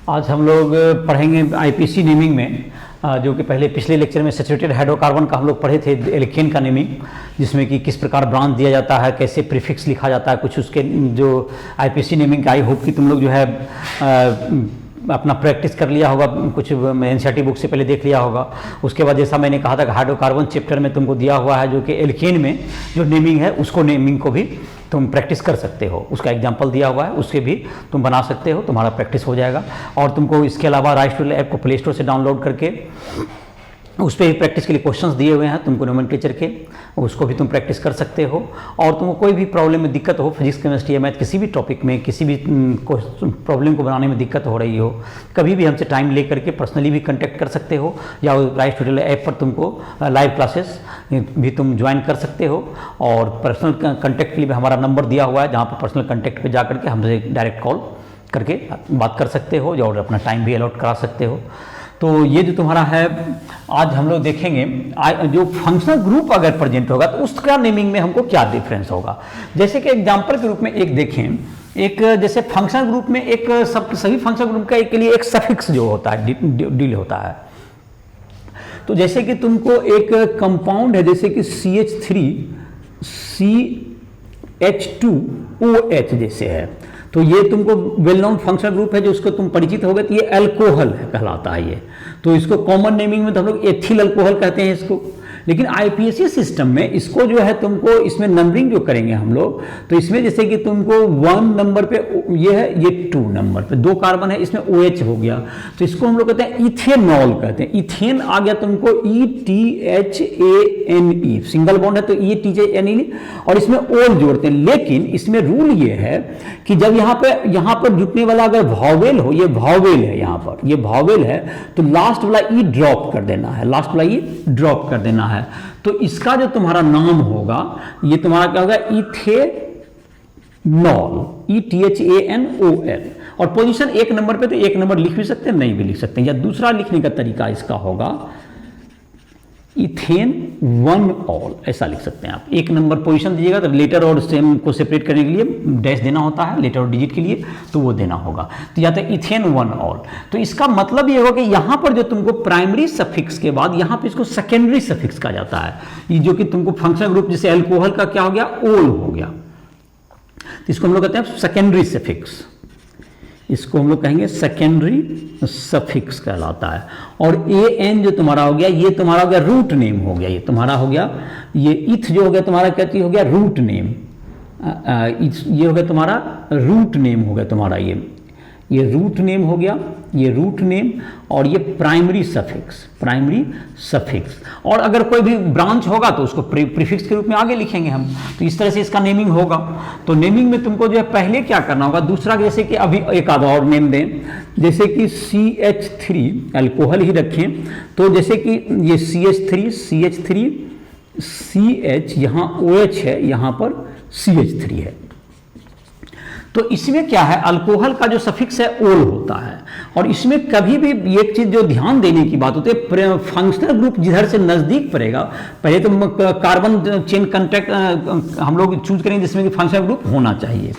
आज हम लोग पढ़ेंगे आईपीसी नेमिंग में, जो कि पहले पिछले लेक्चर में सैचुरेटेड हाइड्रोकार्बन का हम लोग पढ़े थे, एल्केन का नेमिंग, जिसमें कि किस प्रकार ब्रांच दिया जाता है, कैसे प्रीफिक्स लिखा जाता है, कुछ उसके जो आईपीसी नेमिंग का आई होप कि तुम लोग जो है अपना प्रैक्टिस कर लिया होगा, कुछ एनसीईआरटी बुक से पहले देख लिया होगा। उसके बाद जैसा मैंने कहा था कि हाइड्रोकार्बन चैप्टर में तुमको दिया हुआ है जो कि एल्केन में जो नेमिंग है उसको नेमिंग को भी तुम प्रैक्टिस कर सकते हो, उसका एग्जाम्पल दिया हुआ है, उसके भी तुम बना सकते हो, तुम्हारा प्रैक्टिस हो जाएगा। और तुमको इसके अलावा राइस टू ऐप को प्ले स्टोर से डाउनलोड करके उस पर भी प्रैक्टिस के लिए क्वेश्चंस दिए हुए हैं तुमको नोमेनक्लेचर के, उसको भी तुम प्रैक्टिस कर सकते हो। और तुमको कोई भी प्रॉब्लम में दिक्कत हो, फिजिक्स केमिस्ट्री या मैथ किसी भी टॉपिक में किसी भी प्रॉब्लम को बनाने में दिक्कत हो रही हो, कभी भी हमसे टाइम ले करके पर्सनली भी कांटेक्ट कर सकते हो, या राइस टू ऐप पर तुमको लाइव क्लासेस भी तुम ज्वाइन कर सकते हो। और पर्सनल कांटेक्ट के लिए भी हमारा नंबर दिया हुआ है, जहाँ पर पर्सनल कांटेक्ट पर जा करके हमसे डायरेक्ट कॉल करके बात कर सकते हो और अपना टाइम भी अलॉट करा सकते हो। तो ये जो तुम्हारा है आज हम लोग देखेंगे, जो फंक्शनल ग्रुप अगर प्रेजेंट होगा तो उसका नेमिंग में हमको क्या डिफरेंस होगा। जैसे कि एग्जांपल के रूप में एक देखें, एक जैसे फंक्शनल ग्रुप में एक सभी फंक्शनल ग्रुप का एक के लिए एक सफिक्स जो होता है डील होता है। तो जैसे कि तुमको एक कंपाउंड है जैसे कि CH3CH2OH जैसे है, तो ये तुमको वेल नोन फंक्शनल ग्रुप है जो उसको तुम परिचित हो गए, तो ये अल्कोहल है कहलाता है ये। तो इसको कॉमन नेमिंग में तो हम लोग एथिल अल्कोहल कहते हैं इसको। लेकिन आईपीसी सिस्टम में इसको जो है तुमको इसमें नंबरिंग जो करेंगे हम लोग, तो इसमें जैसे कि तुमको 1 नंबर पे ये है, ये 2 नंबर पे 2 कार्बन है, इसमें OH हो गया, तो इसको हम लोग कहते हैं इथेनॉल कहते हैं। इथेन आ गया तुमको ETHANE, सिंगल बॉन्ड है तो ETHANE, और इसमें ओल जोड़ते हैं। लेकिन इसमें रूल ये है कि जब यहाँ पर जुटने वाला अगर वॉवेल हो, ये वॉवेल है, यहाँ पर ये वॉवेल है, तो लास्ट वाला ई ड्रॉप कर देना है, लास्ट वाला ई ड्रॉप कर देना है। तो इसका जो तुम्हारा नाम होगा, ये तुम्हारा क्या होगा, इथेनॉल, ETHANOL। और पोजीशन 1 नंबर पे तो 1 नंबर लिख भी सकते हैं, नहीं भी लिख सकते हैं, या दूसरा लिखने का तरीका इसका होगा इथेन 1ऑल, ऐसा लिख सकते हैं आप। 1 नंबर पोजीशन दीजिएगा तो लेटर और सेम को सेपरेट करने के लिए डैश देना होता है, लेटर और डिजिट के लिए, तो वो देना होगा। तो या तो इथेन 1ऑल, तो इसका मतलब ये होगा कि यहाँ पर जो तुमको प्राइमरी सफिक्स के बाद यहाँ पे इसको सेकेंडरी सफिक्स कहा जाता है। ये जो कि तुमको फंक्शनल ग्रुप जैसे अल्कोहल का क्या हो गया, ओल हो गया, तो इसको हम लोग कहते हैं सेकेंडरी सफिक्स, इसको हम लोग कहेंगे सेकेंडरी सफिक्स कहलाता है। और AN जो तुम्हारा हो गया, ये तुम्हारा हो गया रूट नेम हो गया, ये तुम्हारा हो गया, ये इथ जो हो गया तुम्हारा क्या चीज हो गया, रूट नेम, ये हो गया तुम्हारा रूट नेम हो गया तुम्हारा, ये रूट नेम हो गया, ये रूट नेम, और ये प्राइमरी सफिक्स। और अगर कोई भी ब्रांच होगा तो उसको प्रीफिक्स के रूप में आगे लिखेंगे हम, तो इस तरह से इसका नेमिंग होगा। तो नेमिंग में तुमको जो है पहले क्या करना होगा, दूसरा जैसे कि अभी एक आधा और नेम दें, जैसे कि CH3 अल्कोहल ही रखें, तो जैसे कि ये CH3 CH, यहाँ OH है, यहाँ पर CH3 है, तो इसमें क्या है, अल्कोहल का जो सफिक्स है ओल होता है। और इसमें कभी भी एक चीज जो ध्यान देने की बात होती है, फंक्शनल ग्रुप जिधर से नजदीक पड़ेगा, पहले तो कार्बन चेन कांटेक्ट हम लोग चूज करेंगे जिसमें कि फंक्शनल ग्रुप होना चाहिए,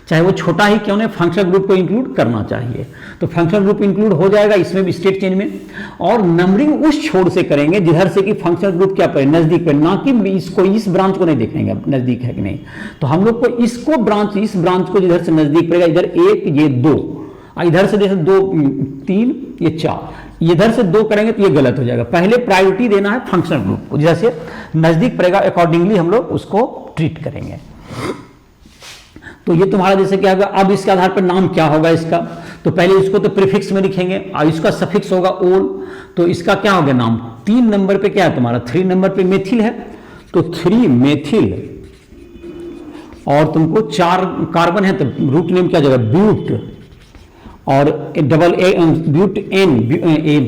चाहे वो छोटा ही क्यों नहीं, फंक्शनल ग्रुप को इंक्लूड करना चाहिए। तो फंक्शनल ग्रुप इंक्लूड हो जाएगा इसमें भी स्टेट चेन में। और नंबरिंग उस छोर से करेंगे जिधर से कि फंक्शनल ग्रुप क्या पड़े, नजदीक पड़े, ना कि इसको, इस ब्रांच को नहीं देखेंगे नजदीक है कि नहीं। तो हम लोग को इसको ब्रांच, इस ब्रांच को जिधर से नजदीक पड़ेगा, इधर 1 ये 2, इधर से जैसे 2 3 ये 4, इधर से 2 करेंगे तो ये गलत हो जाएगा। पहले प्रायोरिटी देना है फंक्शनल ग्रुप को, जिधर से नजदीक पड़ेगा अकॉर्डिंगली हम लोग उसको ट्रीट करेंगे। तो ये तुम्हारा जैसे क्या होगा, अब इसके आधार पर नाम क्या होगा इसका, तो पहले इसको तो प्रीफिक्स में लिखेंगे, और इसका सफिक्स होगा ओल, तो इसका क्या हो गया नाम। 3 नंबर पे क्या है तुम्हारा, 3 नंबर पे मेथिल है, तो 3 मेथिल, और तुमको 4 कार्बन है, तो रूट नेम क्या जगह, ब्यूट, और double but ene,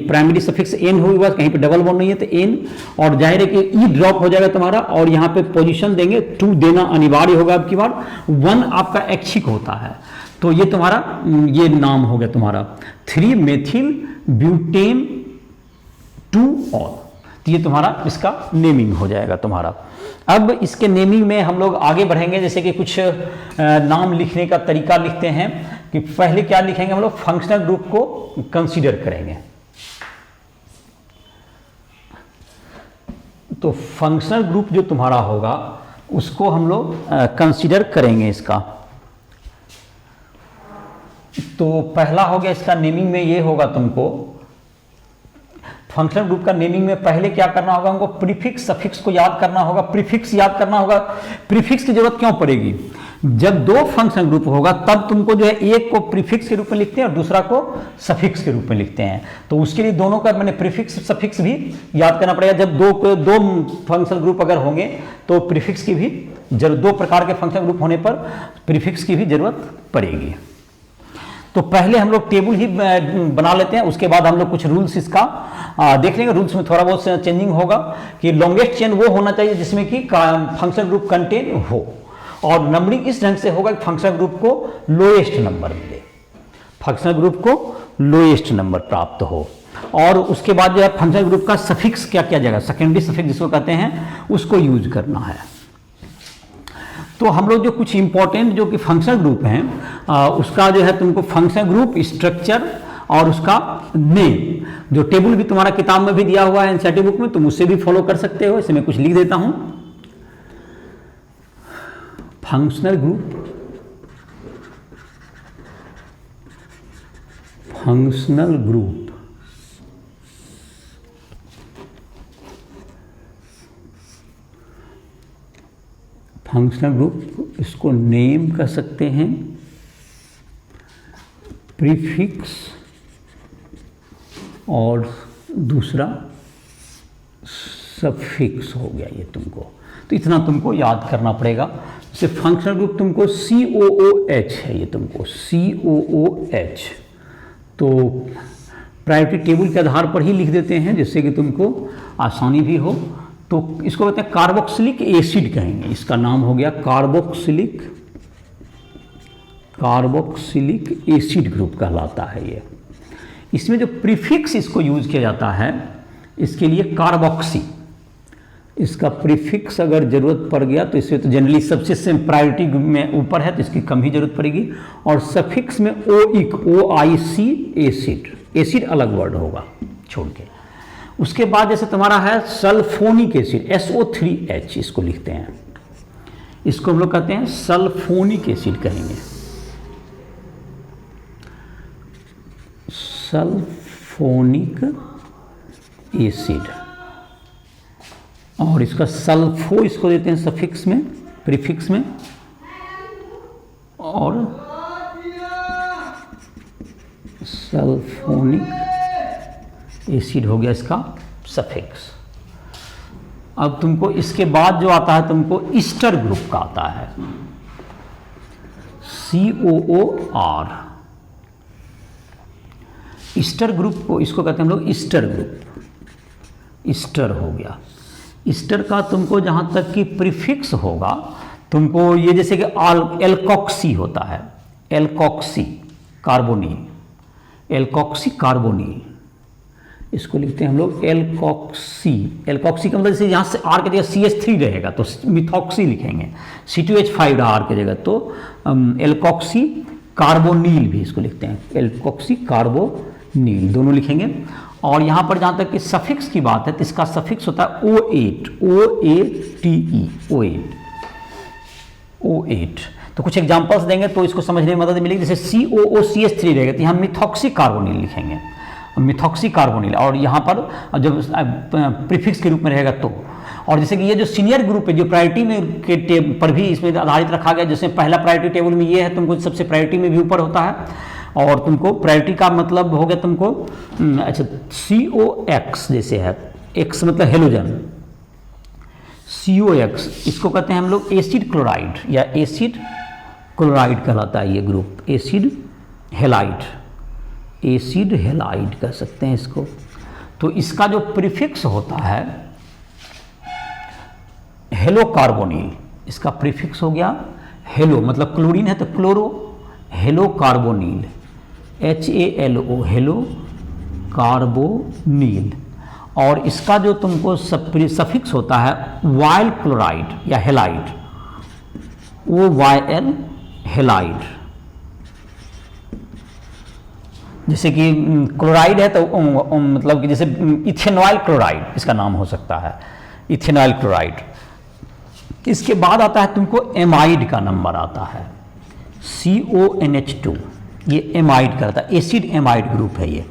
primary suffix ene होगा, कहीं पे डबल बॉन्ड नहीं है तो एन, और जाहिर है कि ई ड्रॉप हो जाएगा तुम्हारा, और यहाँ पे पोजीशन देंगे 2 देना अनिवार्य होगा आपकी बार, 1 आपका ऐच्छिक होता है। तो ये तुम्हारा ये नाम हो गया तुम्हारा 3 मेथिल ब्यूटेन 2ऑल, तो ये तुम्हारा इसका नेमिंग हो जाएगा तुम्हारा। अब इसके नेमिंग में हम लोग आगे बढ़ेंगे, जैसे कि कुछ नाम लिखने का तरीका लिखते हैं। कि पहले क्या लिखेंगे हम लोग, फंक्शनल ग्रुप को कंसीडर करेंगे। तो फंक्शनल ग्रुप जो तुम्हारा होगा उसको हम लोग कंसीडर करेंगे इसका। तो पहला हो गया इसका नेमिंग में ये होगा, तुमको फंक्शनल ग्रुप का नेमिंग में पहले क्या करना होगा, हमको प्रीफिक्स सफिक्स को याद करना होगा। प्रीफिक्स याद करना होगा। प्रीफिक्स की जरूरत क्यों पड़ेगी, जब दो फंक्शनल ग्रुप होगा तब तुमको जो है एक को प्रीफिक्स के रूप में लिखते हैं और दूसरा को सफिक्स के रूप में लिखते हैं। तो उसके लिए दोनों का मैंने प्रीफिक्स सफिक्स भी याद करना पड़ेगा। जब दो फंक्शनल ग्रुप अगर होंगे तो प्रीफिक्स की भी जरूरत, दो प्रकार के फंक्शनल ग्रुप होने पर प्रीफिक्स की भी जरूरत पड़ेगी। तो पहले हम लोग टेबल ही बना लेते हैं, उसके बाद हम लोग कुछ रूल्स इसका देख लेंगे। रूल्स में थोड़ा बहुत चेंजिंग होगा कि लॉन्गेस्ट चेन वो होना चाहिए जिसमें कि फंक्शनल ग्रुप कंटेन हो, और नंबरिंग इस ढंग से होगा कि फंक्शनल ग्रुप को लोएस्ट नंबर मिले, फंक्शनल ग्रुप को लोएस्ट नंबर प्राप्त हो। और उसके बाद जो है फंक्शनल ग्रुप का सफिक्स क्या किया जाएगा, सेकेंडरी सफिक्स जिसको कहते हैं, उसको यूज करना है। तो हम लोग जो कुछ इंपॉर्टेंट जो कि फंक्शनल ग्रुप हैं उसका जो है तुमको फंक्शनल ग्रुप स्ट्रक्चर और उसका नेम, जो टेबल भी तुम्हारा किताब में भी दिया हुआ है एनसीईआरटी बुक में, तुम उससे भी फॉलो कर सकते हो। इसे मैं कुछ लिख देता हूं। Functional group, functional group functional group, इसको नेम कह सकते हैं, प्रीफिक्स और दूसरा सफिक्स हो गया ये तुमको। तो इतना तुमको याद करना पड़ेगा। जैसे फंक्शनल ग्रुप तुमको COOH है, ये तुमको COOH, तो प्रायोरिटी टेबल के आधार पर ही लिख देते हैं जिससे कि तुमको आसानी भी हो। तो इसको कहते हैं कार्बोक्सिलिक एसिड कहेंगे, इसका नाम हो गया कार्बोक्सिलिक एसिड ग्रुप कहलाता है ये। इसमें जो प्रीफिक्स इसको यूज किया जाता है इसके लिए कार्बोक्सी, इसका प्रीफिक्स अगर जरूरत पड़ गया तो इससे तो जनरली सबसे प्रायोरिटी में ऊपर है तो इसकी कम ही जरूरत पड़ेगी। और सफिक्स में OIC एसिड, एसिड अलग वर्ड होगा छोड़ के। उसके बाद जैसे तुम्हारा है सल्फोनिक एसिड SO3H, इसको लिखते हैं, इसको हम लोग कहते हैं सल्फोनिक एसिड कहेंगे, सल्फोनिक एसिड। और इसका सल्फो इसको देते हैं सफिक्स में, प्रीफिक्स में, और सल्फोनिक एसिड हो गया इसका सफिक्स। अब तुमको इसके बाद जो आता है तुमको ईस्टर ग्रुप का आता है, COOR। ईस्टर ग्रुप को इसको कहते हैं हम लोग ईस्टर ग्रुप, ईस्टर हो गया। ईस्टर का तुमको जहां तक कि प्रीफिक्स होगा तुमको ये जैसे कि एल्कोक्सी होता है, एल्कोक्सी कार्बोनिल, एल्कोक्सी कार्बोनिल, इसको लिखते हैं हम लोग एल्कोक्सी। एल्कोक्सी का मतलब जैसे यहाँ से R की जगह CH3 रहेगा तो मिथॉक्सी लिखेंगे, C2H5 रहा R की जगह तो एल्कोक्सी कार्बोनिल भी इसको लिखते हैं, एल्कोक्सी कार्बोनिल दोनों लिखेंगे। और यहाँ पर जहाँ तक कि सफिक्स की बात है तो इसका सफिक्स होता है O8, O8। तो कुछ एग्जांपल्स देंगे तो इसको समझने में मदद मिलेगी। जैसे COOCH3 रहेगा तो यहाँ मिथॉक्सी कार्बोनिल लिखेंगे, मिथॉक्सी कार्बोनिल, और यहाँ पर जब प्रीफिक्स के रूप में रहेगा तो। और जैसे कि ये जो सीनियर ग्रुप है जो प्रायोरिटी में के पर भी इसमें आधारित रखा गया, जैसे पहला प्रायोरिटी टेबल में ये है, तुमको सबसे प्रायोरिटी में भी ऊपर होता है। और तुमको प्रायोरिटी का मतलब हो गया तुमको अच्छा COX जैसे है, X मतलब हेलोजन, COX इसको कहते हैं हम लोग एसिड क्लोराइड या एसिड क्लोराइड कहलाता है ये group, acid halide, acid halide कह सकते हैं इसको। तो इसका जो प्रीफिक्स होता है हेलो कार्बोनिल, इसका प्रीफिक्स हो गया हेलो, मतलब क्लोरीन है तो chloro, hello carbonyl, HALO, hello carbonyl. और इसका जो तुमको सफिक्स होता है वाइल क्लोराइड या हेलाइड, वो YL हेलाइड, जैसे कि क्लोराइड है तो मतलब कि जैसे इथेनॉल क्लोराइड इसका नाम हो सकता है, इथेनॉल क्लोराइड। इसके बाद आता है तुमको एमाइड का नंबर आता है, CONH2, ये एमाइड का रहता है, एसिड एमाइड ग्रुप है ये,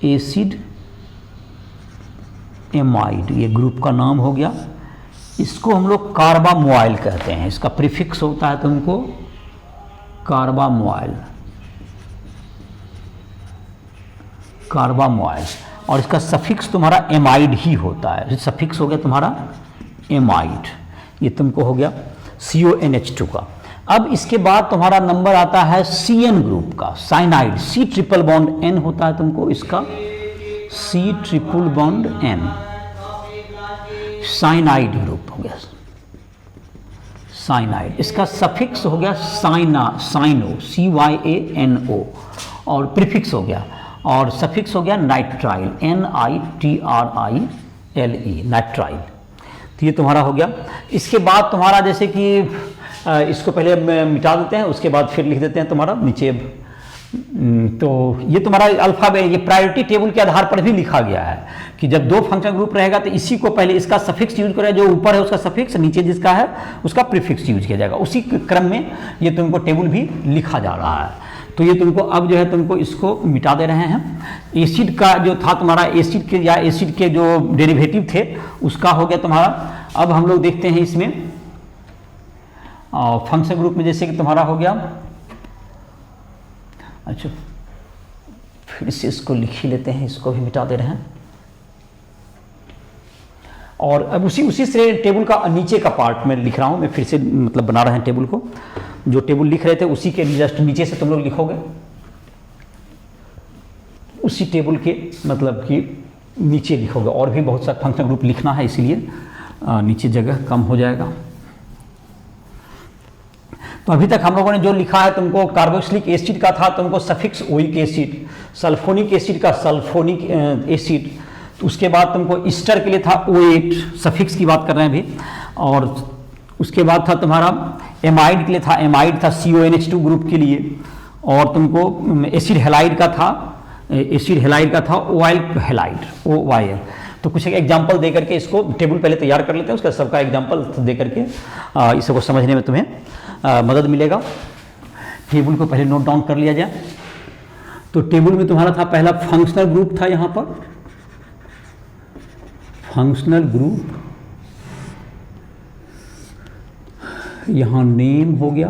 एसिड एमाइड ये ग्रुप का नाम हो गया। इसको हम लोग कार्बामोइल कहते हैं, इसका प्रीफिक्स होता है तुमको कार्बामोइल, कार्बामोइल, और इसका सफिक्स तुम्हारा एमाइड ही होता है, सफिक्स हो गया तुम्हारा एमाइड, ये तुमको हो गया CONH2 का। अब इसके बाद तुम्हारा नंबर आता है CN ग्रुप का, cyanide, C triple bond N होता है तुमको इसका, C triple bond N, cyanide group हो गया, साइनाइड। इसका सफिक्स हो गया साइनो, CYANO, और प्रीफिक्स हो गया, और सफिक्स हो गया नाइट्राइल, NITRILE, नाइट्राइल। तो ये तुम्हारा हो गया। इसके बाद तुम्हारा जैसे कि इसको पहले मिटा देते हैं, उसके बाद फिर लिख देते हैं तुम्हारा नीचे। तो ये तुम्हारा अल्फाबेट, ये प्रायोरिटी टेबल के आधार पर भी लिखा गया है कि जब दो फंक्शन ग्रुप रहेगा तो इसी को पहले इसका सफिक्स यूज करेगा, जो ऊपर है उसका सफिक्स, नीचे जिसका है उसका प्रीफिक्स यूज किया जाएगा। उसी क्रम में ये तुमको टेबल भी लिखा जा रहा है। तो ये तुमको अब जो है तुमको इसको मिटा दे रहे हैं। एसिड का जो था तुम्हारा, एसिड के या एसिड के जो डेरिवेटिव थे उसका हो गया तुम्हारा। अब हम लोग देखते हैं इसमें फंक्शन ग्रुप में, जैसे कि तुम्हारा हो गया, अच्छा फिर से इसको लिख ही लेते हैं, इसको भी मिटा दे रहे हैं। और अब उसी से टेबल का नीचे का पार्ट में लिख रहा हूं मैं, फिर से मतलब बना रहे हैं टेबल को। जो टेबल लिख रहे थे उसी के जस्ट नीचे से तुम लोग लिखोगे, उसी टेबल के मतलब कि नीचे लिखोगे। और भी बहुत सारे फंक्शन ग्रुप लिखना है, इसीलिए नीचे जगह कम हो जाएगा। तो अभी तक हम लोगों ने जो लिखा है तुमको कार्बोक्सिलिक एसिड का था तुमको suffix oic acid, sulphonic acid का सल्फोनिक एसिड, तो उसके बाद तुमको ईस्टर के लिए था O8, सफिक्स की बात कर रहे हैं अभी। और उसके बाद था तुम्हारा एमाइड के लिए था, एमाइड था CONH2 ग्रुप के लिए। और तुमको एसिड हेलाइड का था, एसिड हेलाइड का था ऑयल हेलाइड, OYL। तो कुछ एक एग्जाम्पल दे करके इसको टेबल पहले तैयार कर लेते हैं, उसका सबका एग्जाम्पल दे करके इसको समझने में तुम्हें मदद मिलेगा। टेबल को पहले नोट डाउन कर लिया जाए। तो टेबल में तुम्हारा था पहला फंक्शनल ग्रुप था, यहां पर फंक्शनल ग्रुप, यहां नेम हो गया,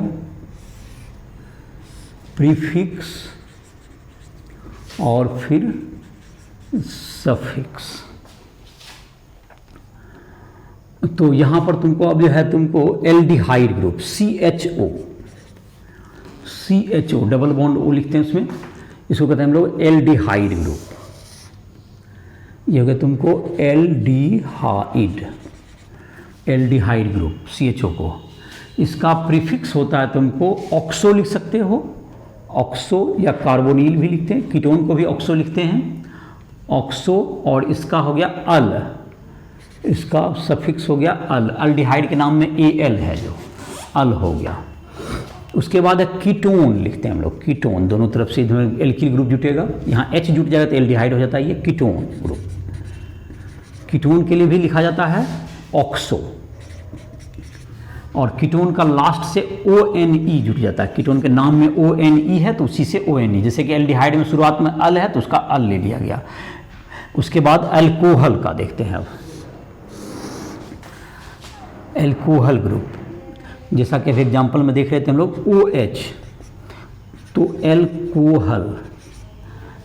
प्रीफिक्स और फिर सफिक्स। तो यहां पर तुमको अब जो है तुमको aldehyde group CHO double bond O लिखते हैं उसमें, इसको कहते हैं हम लोग एल्डिहाइड ग्रुप। ये हो गया तुमको एल्डिहाइड ग्रुप CHO को। इसका प्रीफिक्स होता है तुमको ऑक्सो, लिख सकते हो ऑक्सो, या कार्बोनिल भी लिखते हैं, कीटोन को भी ऑक्सो लिखते हैं, ऑक्सो। और इसका हो गया अल, इसका सफिक्स हो गया अल, अल्डिहाइड के नाम में AL है जो अल हो गया। उसके बाद कीटोन लिखते हैं हम लोग, कीटोन, दोनों तरफ से एल्किल ग्रुप जुटेगा, यहाँ H जुट जाएगा तो एल्डिहाइड हो जाता है, ये कीटोन ग्रुप। कीटोन के लिए भी लिखा जाता है ऑक्सो, और कीटोन का लास्ट से ONE जुट जाता है, कीटोन के नाम में ONE है तो उसी से ONE, जैसे कि एल्डिहाइड में शुरुआत में अल है तो उसका अल ले लिया गया। उसके बाद अल्कोहल का देखते हैं अब, एल्कोहल ग्रुप, जैसा कि एग्जाम्पल में देख रहे थे हम लोग OH, तो एल्कोहल,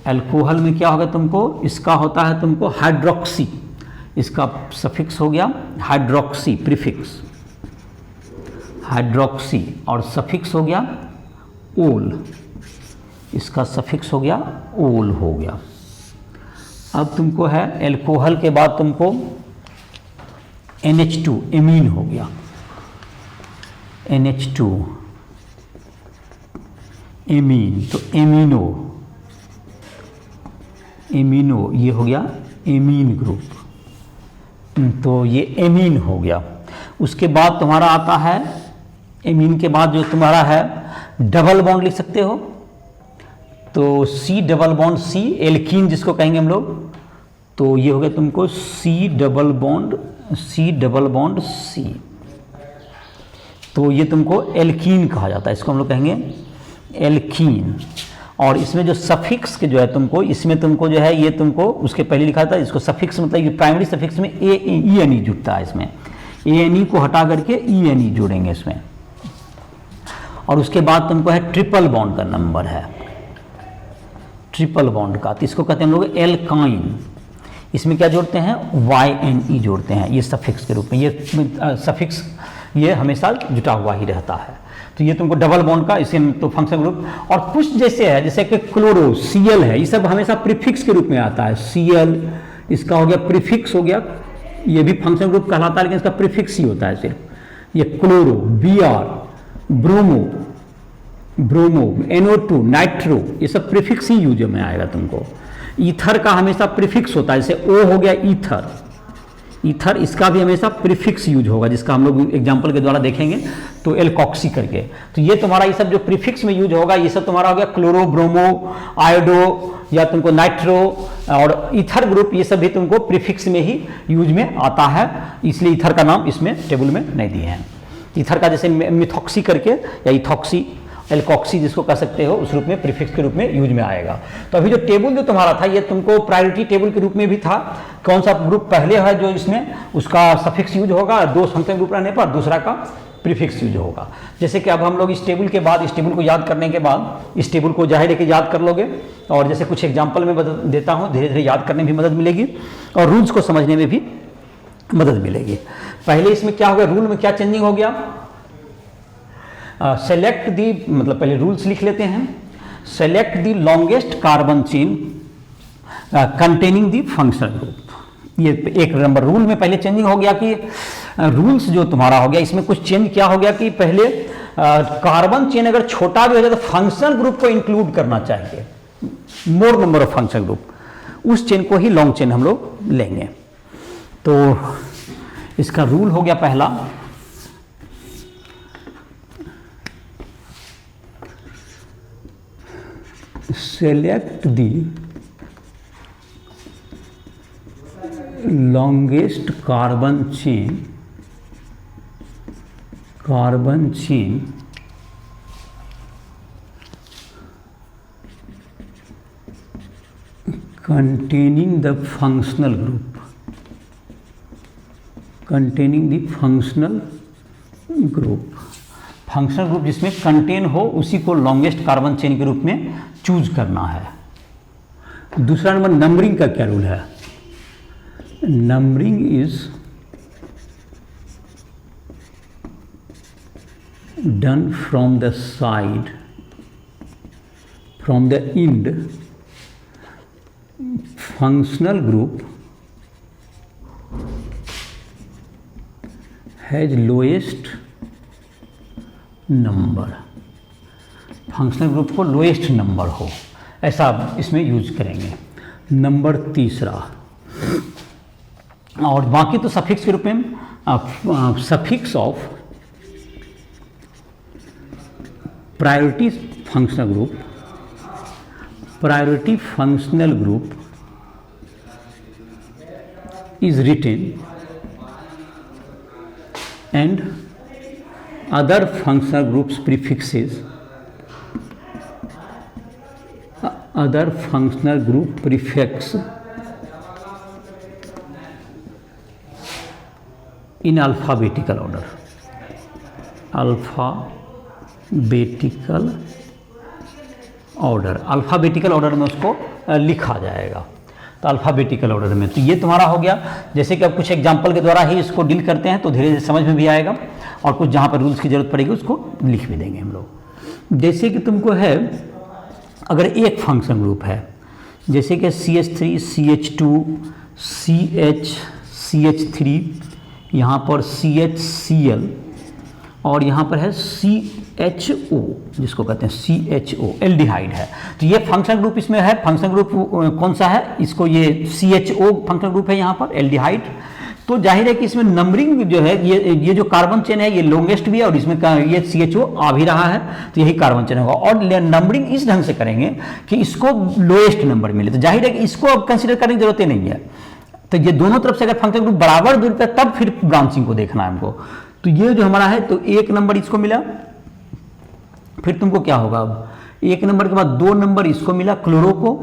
एल्कोहल में क्या होगा तुमको, इसका होता है तुमको हाइड्रोक्सी, इसका सफिक्स हो गया हाइड्रोक्सी, प्रीफिक्स हाइड्रोक्सी, और सफिक्स हो गया ओल, इसका सफिक्स हो गया ओल हो गया। अब तुमको है एल्कोहल के बाद तुमको NH2 एमीन हो गया, NH2 एमीन, तो एमिनो ये हो गया एमीन ग्रुप, तो ये एमीन हो गया। उसके बाद तुम्हारा आता है एमीन के बाद जो तुम्हारा है डबल बॉन्ड लिख सकते हो, तो C double bond C, alkene जिसको कहेंगे हम लोग, तो ये हो गया तुमको सी डबल बॉन्ड सी, तो ये तुमको एल्कीन कहा जाता है, इसको हम लोग कहेंगे एल्कीन। और इसमें जो सफिक्स के जो है तुमको, इसमें तुमको जो है ये तुमको उसके पहले लिखा था, इसको सफिक्स मतलब ये प्राइमरी सफिक्स में ए ई एन ई जुड़ता है, इसमें ए एन ई को हटा करके ई एन ई जोड़ेंगे इसमें। और उसके बाद तुमको है ट्रिपल बॉन्ड का नंबर है, ट्रिपल बॉन्ड का, तो इसको कहते हैं हम लोग एल्काइन। इसमें क्या जोड़ते हैं, वाई एन ई जोड़ते हैं, ये सफिक्स के रूप में, ये सफिक्स ये हमेशा जुटा हुआ ही रहता है। तो ये तुमको डबल बॉन्ड का, इसे तो फंक्शन ग्रुप। और कुछ जैसे है, जैसे कि क्लोरो सीएल है, ये सब हमेशा प्रीफिक्स के रूप में आता है, सीएल इसका हो गया प्रीफिक्स हो गया, ये भी फंक्शन ग्रुप कहलाता है लेकिन इसका प्रीफिक्स ही होता है सिर्फ। ये क्लोरो, बी आर, ब्रोमो, NO2, नाइट्रो, ये सब प्रीफिक्स ही यूज में आएगा तुमको। ईथर का हमेशा प्रीफिक्स होता है, जैसे ओ हो गया ईथर, इसका भी हमेशा प्रीफिक्स यूज होगा, जिसका हम लोग एग्जांपल के द्वारा देखेंगे, तो एल्कॉक्सी करके। तो ये तुम्हारा ये सब जो प्रीफिक्स में यूज होगा, ये सब तुम्हारा हो गया क्लोरो, ब्रोमो, आयोडो या तुमको नाइट्रो और ईथर ग्रुप, ये सब भी तुमको प्रीफिक्स में ही यूज में आता है, इसलिए ईथर का नाम इसमें टेबल में नहीं दिए हैं। ईथर का जैसे मिथॉक्सी करके या इथॉक्सी, एल्कॉक्सी जिसको कह सकते हो, उस रूप में प्रीफिक्स के रूप में यूज में आएगा। तो अभी जो टेबल जो तुम्हारा था, ये तुमको प्रायोरिटी टेबल के रूप में भी था, कौन सा ग्रुप पहले है जो इसमें उसका सफिक्स यूज होगा, दो फंक्शन ग्रुप रहने पर दूसरा का प्रीफिक्स यूज होगा। जैसे कि अब हम लोग इस टेबल के बाद, इस टेबल को याद करने के बाद, इस टेबल को जाहिर है कि याद कर लोगे, और जैसे कुछ एग्जाम्पल में देता हूँ, धीरे धीरे याद करने में भी मदद मिलेगी और रूल्स को समझने में भी मदद मिलेगी। पहले इसमें क्या हो गया, रूल में क्या चेंजिंग हो गया, सेलेक्ट दी, मतलब पहले रूल्स लिख लेते हैं। सेलेक्ट दी लॉन्गेस्ट कार्बन चेन कंटेनिंग दी फंक्शनल ग्रुप। ये एक नंबर रूल में पहले चेंजिंग हो गया कि रूल्स जो तुम्हारा हो गया, इसमें कुछ चेंज क्या हो गया कि पहले कार्बन चेन अगर छोटा भी हो जाए तो फंक्शनल ग्रुप को इंक्लूड करना चाहिए, मोर नंबर ऑफ फंक्शनल ग्रुप, उस चेन को ही लॉन्ग चेन हम लोग लेंगे। तो इसका रूल हो गया पहला, select the longest carbon chain containing the functional group, functional group जिसमें कंटेन हो उसी को लॉन्गेस्ट कार्बन चेन के रूप में चूज करना है। दूसरा नंबर, नंबरिंग का क्या रूल है, numbering is done from the side, from the end, functional group has lowest number, functional group को लोएस्ट नंबर हो, ऐसा इसमें यूज करेंगे। नंबर तीसरा, और बाकी तो सफिक्स के रूप में, suffix of priority functional group is retain and other functional groups prefixes, other functional group prefix in alphabetical order, alphabetical order में उसको लिखा जाएगा। तो अल्फ़ाबेटिकल ऑर्डर में, तो ये तुम्हारा हो गया। जैसे कि अब कुछ एग्जांपल के द्वारा ही इसको डील करते हैं तो धीरे धीरे समझ में भी आएगा, और कुछ जहाँ पर रूल्स की जरूरत पड़ेगी उसको लिख भी देंगे हम लोग। जैसे कि तुमको है, अगर एक फंक्शन ग्रुप है, जैसे कि CH3, CH2, CH, CH3, यहाँ पर CHCl और यहाँ पर है CHO, जिसको कहते हैं CHO, एल्डिहाइड है। तो ये फंक्शन ग्रुप इसमें है। फंक्शन ग्रुप कौन सा है, इसको ये CHO फंक्शन ग्रुप है यहाँ पर, एल्डिहाइड। तो जाहिर है कि इसमें नंबरिंग जो है, ये जो कार्बन चेन है ये लॉन्गेस्ट भी है, और इसमें ये CHO आ भी रहा है, तो यही कार्बन चेन होगा। और नंबरिंग इस ढंग से करेंगे कि इसको लोएस्ट नंबर मिले, तो जाहिर है कि इसको अब कंसिडर करने की जरूरत ही नहीं है। तो ये दोनों तरफ से अगर फंक्शन ग्रुप बराबर दूर पे, तब फिर ब्रांचिंग को देखना है हमको। तो ये जो हमारा है, तो 1 नंबर इसको मिला, फिर तुमको क्या होगा, अब 1 नंबर के बाद 2 नंबर इसको मिला क्लोरो को,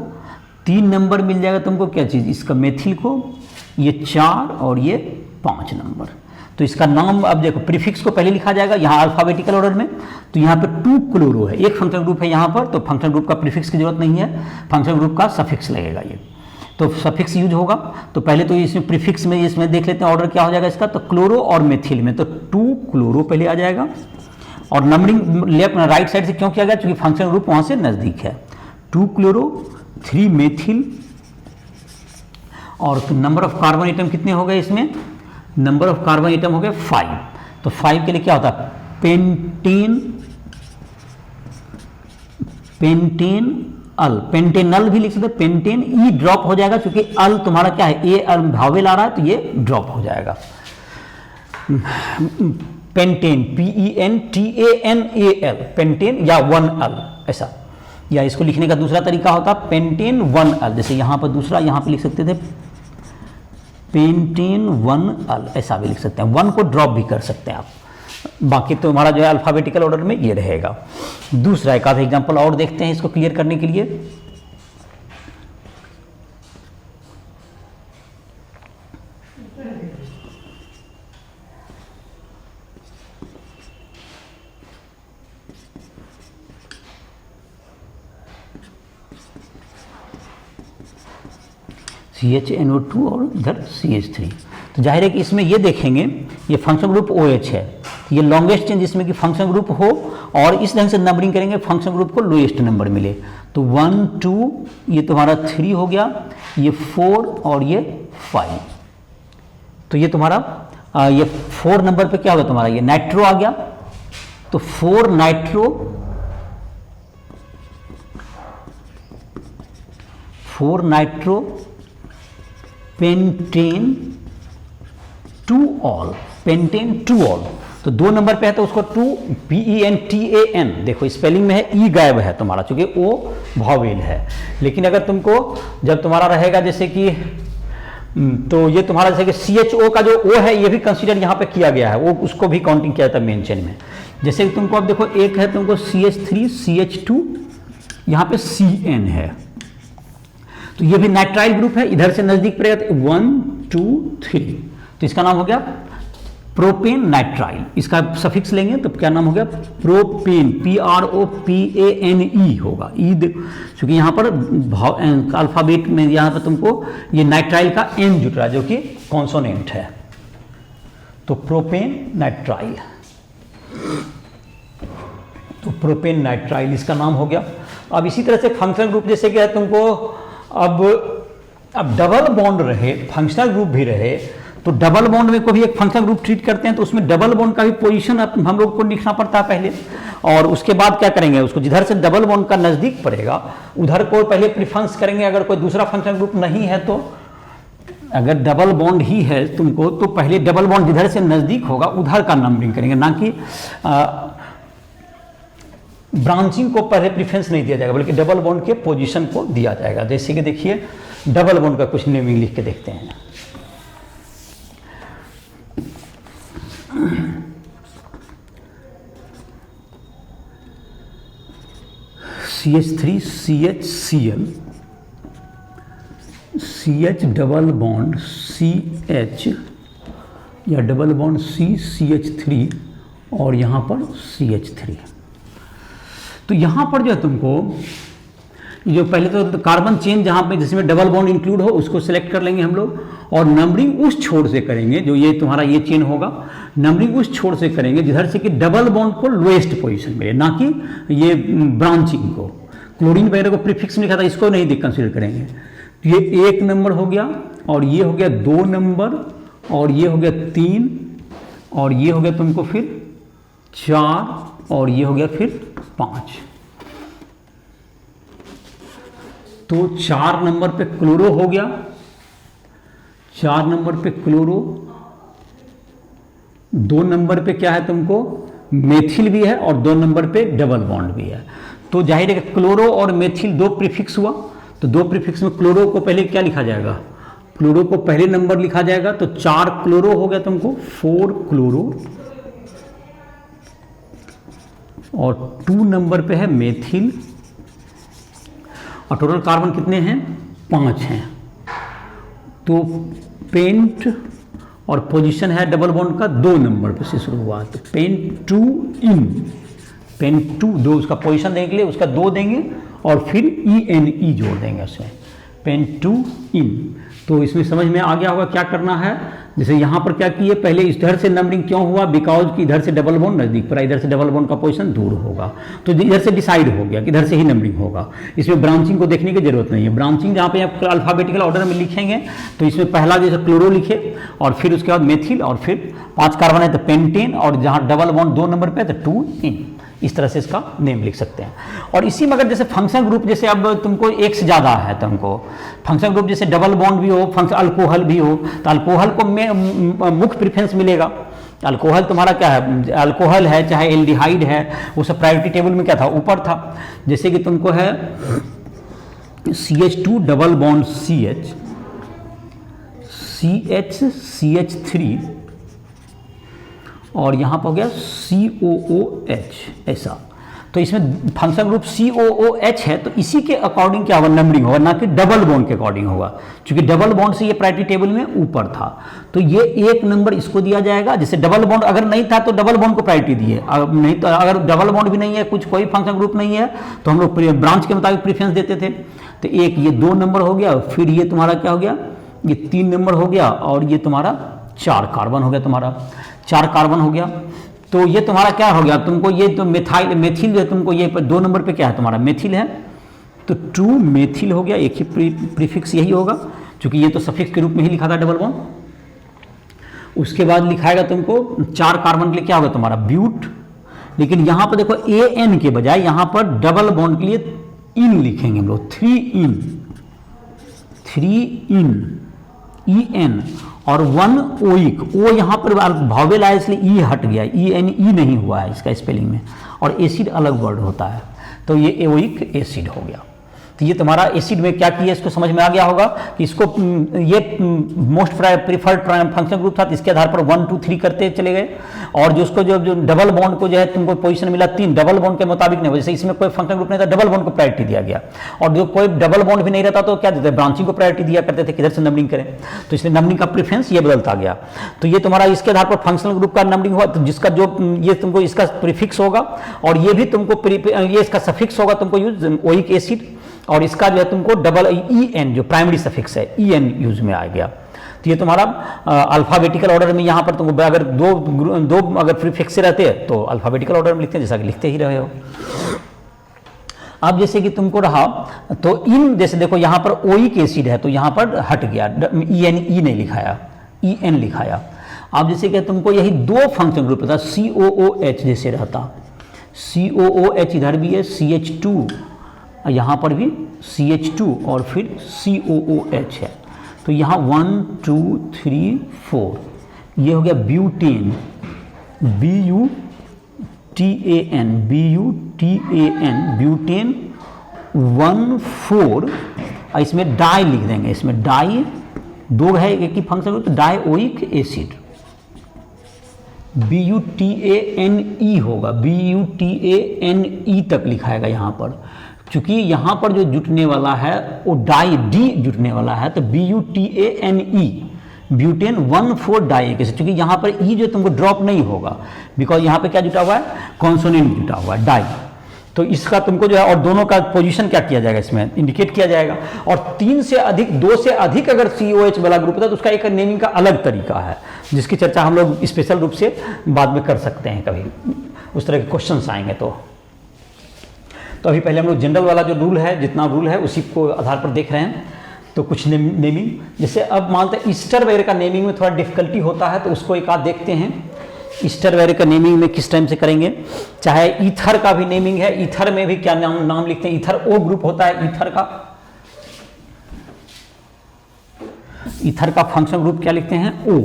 3 नंबर मिल जाएगा तुमको क्या चीज़, इसका मेथिल को, ये 4 और ये 5 नंबर। तो इसका नाम अब देखो, प्रीफिक्स को पहले लिखा जाएगा यहाँ अल्फाबेटिकल ऑर्डर में, तो यहाँ पे 2 क्लोरो है, एक फंक्शन ग्रुप है यहाँ पर, तो फंक्शन ग्रुप का प्रीफिक्स की जरूरत नहीं है, फंक्शन ग्रुप का सफिक्स लगेगा ये, तो सफिक्स यूज होगा। तो पहले तो इसमें प्रीफिक्स में इसमें देख लेते हैं ऑर्डर क्या हो जाएगा इसका, तो क्लोरो और मेथिल में तो 2 क्लोरो पहले आ जाएगा, और नंबरिंग लेफ्ट राइट साइड से क्यों किया गया, क्योंकि फंक्शन ग्रुप वहाँ से नज़दीक है। 2 क्लोरो, 3 मेथिल, और नंबर ऑफ कार्बन एटम कितने हो गए इसमें, नंबर ऑफ कार्बन एटम हो गए 5। तो 5 के लिए क्या होता है, पेंटेन, पेंटेन अल, पेंटेनल भी लिख सकते हैं, पेंटेन, ई ड्रॉप हो जाएगा क्योंकि अल तुम्हारा क्या है, ए अल भावेल आ रहा है, तो ये ड्रॉप हो जाएगा। पेंटेन, PENTANAL, पेंटेन, या 1 अल ऐसा, या इसको लिखने का दूसरा तरीका होता है पेंटेन 1 अल, जैसे यहाँ पर दूसरा, यहाँ पे लिख सकते थे पेंटेन 1 अल, ऐसा भी लिख सकते हैं, 1 को ड्रॉप भी कर सकते हैं आप। बाकी तो हमारा जो है अल्फाबेटिकल ऑर्डर में ये रहेगा। दूसरा एक आधा एग्जांपल और देखते हैं इसको क्लियर करने के लिए। CHNO2 और इधर CH3, तो जाहिर है कि इसमें ये देखेंगे, ये फंक्शन ग्रुप OH है, ये लॉन्गेस्ट चेन जिसमें कि फंक्शन ग्रुप हो, और इस ढंग से नंबरिंग करेंगे फंक्शन ग्रुप को लोएस्ट नंबर मिले। तो 1 2, ये तुम्हारा 3 हो गया, ये 4 और ये 5। तो ये तुम्हारा ये 4 नंबर पे क्या होगा तुम्हारा, ये नाइट्रो आ गया, तो 4 nitro, 4 nitro pentane 2 all, pentane 2 all. तो 2 नंबर पे है तो उसको 2 PENTAN, देखो स्पेलिंग में है, ई गायब है तुम्हारा चूंकि ओ भावेल है। लेकिन अगर तुमको जब तुम्हारा रहेगा जैसे कि, तो ये तुम्हारा जैसे कि CHO का जो O है ये भी कंसीडर यहाँ पे किया गया है, वो उसको भी काउंटिंग किया जाता है मेन चेन में। जैसे कि तुमको अब देखो, एक है तुमको CH3 CH2, यहाँ पे CN है, तो ये भी नाइट्राइल ग्रुप है, इधर से नजदीक पड़ेगा, तो 1 2 3, तो इसका नाम हो गया प्रोपेन नाइट्राइल। इसका सफिक्स लेंगे तो क्या नाम हो गया, प्रोपेन, PROPANE होगा, ई क्योंकि यहाँ पर अल्फाबेट में यहाँ पर तुमको ये नाइट्राइल का N जुट रहा है जो कि कॉन्सोनेंट है, तो प्रोपेन नाइट्राइल, तो प्रोपेन नाइट्राइल इसका नाम हो गया। अब इसी तरह से फंक्शनल ग्रुप जैसे कि है तुमको, अब डबल बॉन्ड रहे, फंक्शनल ग्रुप भी रहे, तो डबल बॉन्ड में को भी एक फंक्शनल ग्रुप ट्रीट करते हैं, तो उसमें डबल बॉन्ड का भी पोजीशन हम लोग को लिखना पड़ता है पहले, और उसके बाद क्या करेंगे, उसको जिधर से डबल बॉन्ड का नजदीक पड़ेगा उधर को पहले प्रिफरेंस करेंगे। अगर कोई दूसरा फंक्शनल ग्रुप नहीं है, तो अगर डबल बॉन्ड ही है तुमको, तो पहले डबल बॉन्ड जिधर से नजदीक होगा उधर का नंबरिंग करेंगे, ना कि ब्रांचिंग को पहले प्रेफरेंस नहीं दिया जाएगा, बल्कि डबल बॉन्ड के पोजीशन को दिया जाएगा। जैसे कि देखिए डबल बॉन्ड का कुछ नेमिंग लिख के देखते हैं। CH3 CHCl, CH double bond CH, या डबल बॉन्ड CH3 और यहाँ पर CH3। तो यहाँ पर जो है तुमको जो पहले तो कार्बन चेन जहाँ पे जिसमें डबल बॉन्ड इंक्लूड हो उसको सिलेक्ट कर लेंगे हम लोग, और नंबरिंग उस छोर से करेंगे जो ये तुम्हारा ये चेन होगा, नंबरिंग उस छोर से करेंगे जिधर से कि डबल बॉन्ड को लोएस्ट पोजीशन मिले, ना कि ये ब्रांचिंग को। क्लोरीन वगैरह को प्रीफिक्स में लिखा था, इसको नहीं कंसिडर करेंगे। तो ये 1 नंबर हो गया, और ये हो गया 2 नंबर, और ये हो गया 3, और ये हो गया तुमको फिर 4, और ये हो गया फिर 5। तो 4 नंबर पे क्लोरो हो गया, 4 नंबर पे क्लोरो, 2 नंबर पे क्या है तुमको, मेथिल भी है, और 2 नंबर पे डबल बॉन्ड भी है। तो जाहिर है क्लोरो और मेथिल 2 प्रीफिक्स हुआ, तो 2 प्रीफिक्स में क्लोरो को पहले क्या लिखा जाएगा, क्लोरो को पहले नंबर लिखा जाएगा, तो 4 क्लोरो हो गया तुमको, 4 क्लोरो, और 2 नंबर पे है मेथिल, और टोटल कार्बन कितने हैं, 5 हैं। तो पेंट और पोजीशन है डबल बॉन्ड का 2 नंबर पे से शुरू हुआ, तो पेंट 2 इन, पेंट 2 2 उसका पोजीशन देने के लिए उसका 2 देंगे और फिर ENE जोड़ देंगे उसमें, पेंट 2 इन। तो इसमें समझ में आ गया होगा क्या करना है। जैसे यहाँ पर क्या किए, पहले इधर से नंबरिंग क्यों हुआ, बिकॉज कि इधर से डबल बॉन्ड नजदीक पर, इधर से डबल बॉन्ड का पोजीशन दूर होगा, तो इधर से डिसाइड हो गया कि इधर से ही नंबरिंग होगा। इसमें ब्रांचिंग को देखने की जरूरत नहीं है। ब्रांचिंग जहाँ पे आप अल्फाबेटिकल ऑर्डर में लिखेंगे, तो इसमें पहला जैसे क्लोरो लिखे, और फिर उसके बाद मेथिल, और फिर 5 कार्बन है तो पेंटेन, और जहाँ डबल बॉन्ड 2 नंबर पे है तो 2 इन। इस तरह से इसका नेम लिख सकते हैं। और इसी में अगर जैसे फंक्शन ग्रुप, जैसे अब तुमको एक से ज़्यादा है, तुमको फंक्शन ग्रुप जैसे डबल बॉन्ड भी हो, फंक्शन अल्कोहल भी हो, तो अल्कोहल को मुख्य प्रेफरेंस मिलेगा। अल्कोहल तुम्हारा क्या है, अल्कोहल है चाहे एल्डिहाइड है, वो सब प्रायोरिटी टेबल में क्या था, ऊपर था। जैसे कि तुमको है CH2 double bond CH, CH3, और यहाँ पर हो गया COOH, ऐसा। तो इसमें फंक्शन ग्रुप COOH है, तो इसी के अकॉर्डिंग क्या होगा, नंबरिंग होगा, ना कि डबल बॉन्ड के अकॉर्डिंग होगा, क्योंकि डबल बॉन्ड से ये प्रायोरिटी टेबल में ऊपर था, तो ये 1 नंबर इसको दिया जाएगा। जैसे डबल बॉन्ड अगर नहीं था तो डबल बॉन्ड को प्रायोरिटी दिए, नहीं तो अगर डबल बॉन्ड भी नहीं है, कुछ कोई फंक्शन ग्रुप नहीं है, तो हम लोग ब्रांच के मुताबिक प्रेफरेंस देते थे। तो एक ये 2 नंबर हो गया, फिर ये तुम्हारा क्या हो गया, ये 3 नंबर हो गया, और ये तुम्हारा 4 कार्बन हो गया, तुम्हारा 4 कार्बन हो गया। तो ये तुम्हारा क्या हो गया, तुमको ये तो मेथिल जो है, तुमको ये 2 नंबर पे क्या है तुम्हारा, मेथिल है, तो 2 मेथिल हो गया, एक ही प्रीफिक्स यही होगा, क्योंकि ये तो सफिक्स के रूप में ही लिखा था डबल बॉन्ड। उसके बाद लिखाएगा तुमको 4 कार्बन के लिए क्या होगा तुम्हारा, ब्यूट। लेकिन यहाँ पर देखो AN के बजाय यहाँ पर डबल बॉन्ड के लिए इन लिखेंगे हम लोग, 3 इन EN, और 1 ओइक, ओ यहाँ पर भावेल आया इसलिए ई हट गया, ENE नहीं हुआ है इसका स्पेलिंग में, और एसिड अलग वर्ड होता है, तो ये एओइक एसिड हो गया। तो ये तुम्हारा एसिड में क्या किया, इसको समझ में आ गया होगा कि इसको ये मोस्ट प्रीफर्ड फंक्शन ग्रुप था, तो इसके आधार पर 1 2 3 करते चले गए। और जो उसको जो डबल बॉन्ड को जो है तुमको पोजीशन मिला 3, डबल बॉन्ड के मुताबिक नहीं, जैसे इसमें कोई फंक्शन ग्रुप नहीं था, डबल बॉन्ड को प्रायोरिटी दिया गया। और जो कोई डबल बॉन्ड भी नहीं रहता तो क्या देते, ब्रांचिंग को प्रायोरिटी दिया करते थे, किधर से नंबरिंग करें, तो इसलिए नंबरिंग का प्रेफरेंस ये बदलता गया। तो ये तुम्हारा इसके आधार पर फंक्शनल ग्रुप का नंबरिंग हुआ, तो जिसका जो ये तुमको इसका प्रीफिक्स होगा, और ये भी तुमको ये इसका सफिक्स होगा तुमको यूज ओइक एसिड, और इसका जो है तुमको डबल EN जो प्राइमरी सफिक्स है EN यूज में आ गया। तो ये तुम्हारा अल्फाबेटिकल ऑर्डर में यहाँ पर तुमको अगर दो अगर प्रीफिक्स रहते हैं तो अल्फाबेटिकल ऑर्डर में लिखते हैं, जैसा कि लिखते ही रहे हो। अब जैसे कि तुमको रहा तो इन, जैसे देखो यहाँ पर ओइक एसिड है तो यहाँ पर हट गया, ENE नहीं लिखाया, EN लिखाया। अब जैसे कि तुमको यही 2 फंक्शन ग्रुप था, COOH जैसे रहता, COOH इधर भी है, CH2 यहाँ पर भी CH2 और फिर COOH है, तो यहाँ 1 2 3 4 ये हो गया ब्यूटेन, BUTAN ब्यूटेन 1 4। इसमें डाई लिख देंगे, इसमें डाई 2 है, एक ही function group, dioic acid, BUTANE होगा, BUTANE तक लिखाएगा यहाँ पर, क्योंकि यहाँ पर जो जुटने वाला है वो डाई डी जुटने वाला है, तो BUTANE ब्यूटेन 1 4 डाई एसिड, क्योंकि यहाँ पर ई जो तुमको ड्रॉप नहीं होगा, बिकॉज यहाँ पे क्या जुटा हुआ है, कॉन्सोनेंट जुटा हुआ है, डाई। तो इसका तुमको जो है, और दोनों का पोजीशन क्या किया जाएगा, इसमें इंडिकेट किया जाएगा। और 3 से अधिक 2 से अधिक अगर COH वाला ग्रुप होता है तो उसका एक नेमिंग का अलग तरीका है, जिसकी चर्चा हम लोग स्पेशल रूप से बाद में कर सकते हैं, कभी उस तरह के क्वेश्चन आएंगे तो अभी पहले हम लोग जनरल वाला जो रूल है, जितना रूल है उसी को आधार पर देख रहे हैं। तो कुछ नेमिंग, जैसे अब मानते हैं ईस्टर वगैरह का नेमिंग में थोड़ा डिफिकल्टी होता है, तो उसको एक आध देखते हैं। ईस्टर वगैरह का नेमिंग में किस टाइम से करेंगे, चाहे ईथर का भी नेमिंग है, ईथर में भी क्या नाम लिखते हैं, ईथर O ग्रुप होता है ईथर का, ईथर का फंक्शन ग्रुप क्या लिखते हैं, O।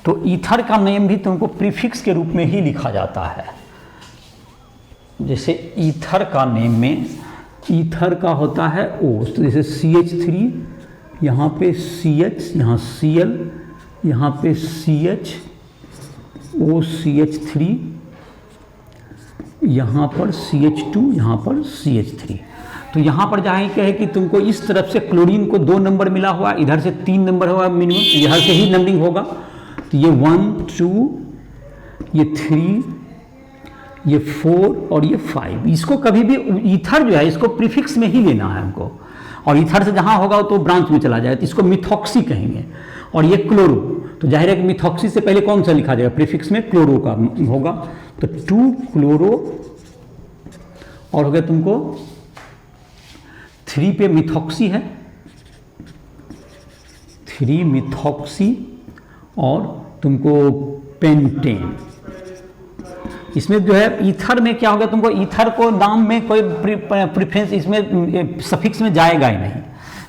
तो ईथर का नेम भी तुमको प्रीफिक्स के रूप में ही लिखा जाता है। जैसे ईथर का नेम में ईथर का होता है O, तो जैसे CH3, यहाँ पे CH, यहाँ Cl, यहाँ पे CH, OCH3, यहाँ पर CH2, यहाँ पर CH3। तो यहाँ पर जहाँ क्या है कि तुमको इस तरफ से क्लोरीन को 2 नंबर मिला हुआ, इधर से 3 नंबर हुआ मिनिमम, इधर से ही नंबरिंग होगा। तो ये 1 2, ये 3, ये 4 और ये 5। इसको कभी भी ईथर जो है इसको प्रीफिक्स में ही लेना है हमको, और ईथर से जहाँ होगा तो ब्रांच में चला जाए, तो इसको मिथॉक्सी कहेंगे। और ये क्लोरो, तो जाहिर है कि मिथॉक्सी से पहले कौन सा लिखा जाएगा, प्रीफिक्स में क्लोरो का होगा। तो 2 क्लोरो, और हो गया तुमको 3 पे मिथॉक्सी है, 3 मिथॉक्सी, और तुमको पेंटेन। इसमें जो है ईथर में क्या होगा, तुमको ईथर को नाम में कोई प्रीफरेंस इसमें सफिक्स में जाएगा ही नहीं,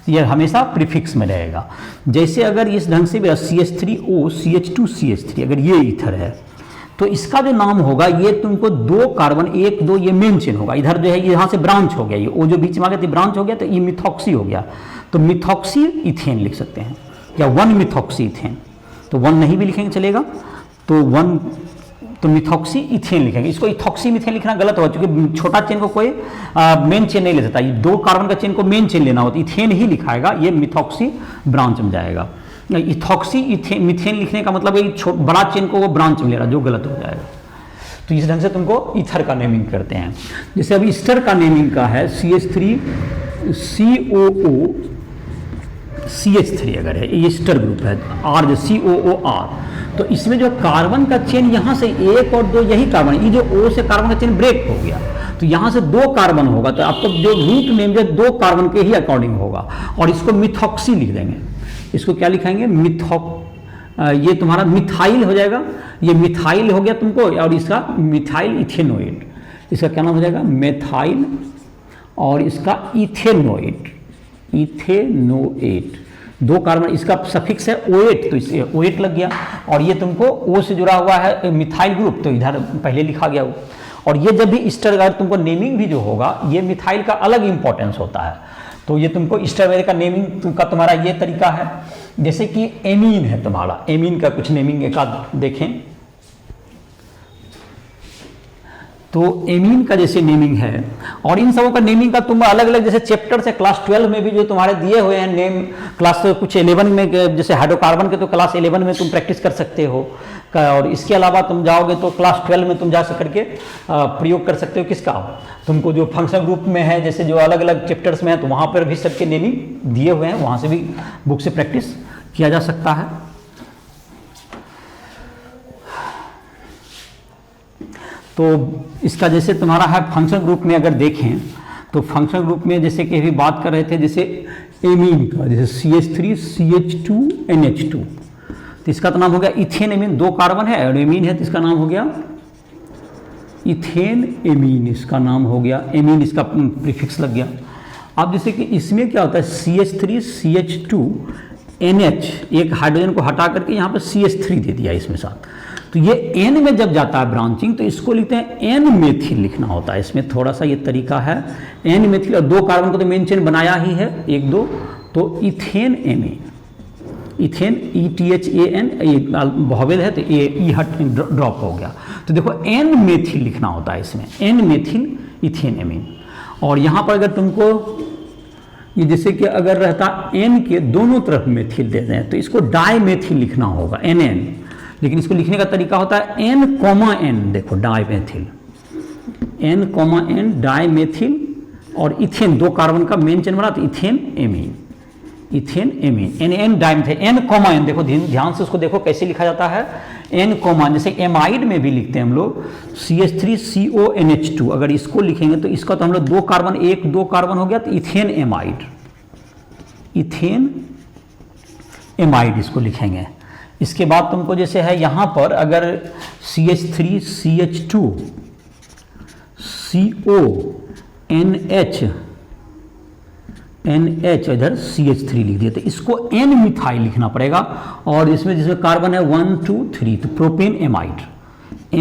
ये हमेशा प्रीफिक्स में रहेगा। जैसे अगर इस ढंग से CH3O CH2 CH3 अगर ये ईथर है तो इसका जो नाम होगा ये तुमको 2 कार्बन 1 2 ये मेन चेन होगा। इधर जो है यहाँ से ब्रांच हो गया, ये O जो बीच में आ गया तो ब्रांच हो गया, तो ये मिथॉक्सी हो गया। तो मिथॉक्सी इथेन लिख सकते हैं, या 1 मिथॉक्सी इथेन। तो 1 नहीं भी लिखेंगे चलेगा, तो 1 तो मिथॉक्सी इथेन लिखेंगे। इसको इथॉक्सी मिथेन लिखना गलत होगा, क्योंकि छोटा चेन को कोई मेन चेन नहीं ले सकता। ये 2 कार्बन का चेन को मेन चेन लेना होता है, इथेन ही लिखाएगा, ये मिथॉक्सी ब्रांच में जाएगा। इथॉक्सी मिथेन लिखने का मतलब है बड़ा चेन को वो ब्रांच में ले रहा, जो गलत हो जाएगा। तो इस ढंग से तुमको ईथर का नेमिंग करते हैं। जैसे अभी ईस्टर का नेमिंग का है CH3 COO CH3 अगर है, ये ईस्टर ग्रुप है, R जो COOR, तो इसमें जो कार्बन का चेन यहाँ से 1 और 2 यही कार्बन, ये जो O से कार्बन का चेन ब्रेक हो गया, तो यहाँ से 2 कार्बन होगा, तो आपको जो रूट नेम जो 2 कार्बन के ही अकॉर्डिंग होगा, और इसको मिथॉक्सी लिख देंगे। इसको क्या लिखाएंगे, ये तुम्हारा मिथाइल हो जाएगा, ये मिथाइल हो गया तुमको, और इसका मिथाइल इथेनोएट, इसका क्या नाम हो जाएगा, मेथाइल, और इसका इथेनोएट, इथेनोएट 2 कार्बन, इसका सफिक्स है OH, तो इससे OH लग गया। और ये तुमको O से जुड़ा हुआ है मिथाइल ग्रुप, तो इधर पहले लिखा गया वो। और ये जब भी ईस्टर अगर तुमको नेमिंग भी जो होगा, ये मिथाइल का अलग इंपॉर्टेंस होता है। तो ये तुमको ईस्टर वगैरह का नेमिंग का तुम्हारा ये तरीका है। जैसे कि एमीन है तुम्हारा, एमीन का कुछ नेमिंग एक आध देखें, तो एमीन का जैसे नेमिंग है, और इन सबों का नेमिंग का तुम अलग अलग जैसे चैप्टर से क्लास 12 में भी जो तुम्हारे दिए हुए हैं नेम, क्लास कुछ 11 में जैसे हाइड्रोकार्बन के तो क्लास 11 में तुम प्रैक्टिस कर सकते हो, और इसके अलावा तुम जाओगे तो क्लास 12 में तुम जा करके प्रयोग कर सकते हो किसका, तुमको जो फंक्शन ग्रुप में है, जैसे जो अलग अलग चैप्टर्स में है, तो वहाँ पर भी सबके नेमिंग दिए हुए हैं, वहाँ से भी बुक से प्रैक्टिस किया जा सकता है। तो इसका जैसे तुम्हारा है फंक्शन ग्रुप में अगर देखें, तो फंक्शन ग्रुप में जैसे कि अभी बात कर रहे थे, जैसे एमीन का, जैसे CH3 CH2 NH2, तो इसका तो नाम हो गया इथेन एमीन, 2 कार्बन है और एमीन है, तो इसका नाम हो गया इथेन एमीन, इसका नाम हो गया एमीन, इसका प्रीफिक्स लग गया। अब जैसे कि इसमें क्या होता है, CH3 CH2 NH, एक हाइड्रोजन को हटा करके यहाँ पर CH3 दे दिया इसमें साथ, तो ये N में जब जाता है ब्रांचिंग, तो इसको लिखते हैं N मेथिल लिखना होता है। इसमें थोड़ा सा ये तरीका है, N मेथिल, और 2 कार्बन को तो मेन चेन बनाया ही है 1 2, तो इथेन एमीन, इथेन ETHAN, ये बहुवेद है तो E हट ड्रॉप हो गया, तो देखो N मेथिल लिखना होता है इसमें, N मेथिल इथेन एमीन। और यहाँ पर अगर तुमको ये जैसे कि अगर रहता N के दोनों तरफ मेथिल दे दें, तो इसको डाई मेथिल लिखना होगा NN, लेकिन इसको लिखने का तरीका होता है N, देखो dimethyl, N, dimethyl, और इथेन 2 कार्बन का मेन चेन बना, तो ethane amine, ethane amine, N dimethyl, N, देखो ध्यान से उसको देखो कैसे लिखा जाता है, N, जैसे एमाइड में भी लिखते हैं हम लोग CH3 CONH2, अगर इसको लिखेंगे तो इसका तो हम लोग 2 कार्बन 1 2 कार्बन हो गया, तो इथेन एमाइड, इथेन एमाइड इसको लिखेंगे। इसके बाद तुमको जैसे है यहाँ पर अगर CH3 CH2 CONH NH, इधर CH3 लिख दिया, तो इसको N मिथाइल लिखना पड़ेगा। और इसमें जिसमें कार्बन है 1 2 3, तो propane amide,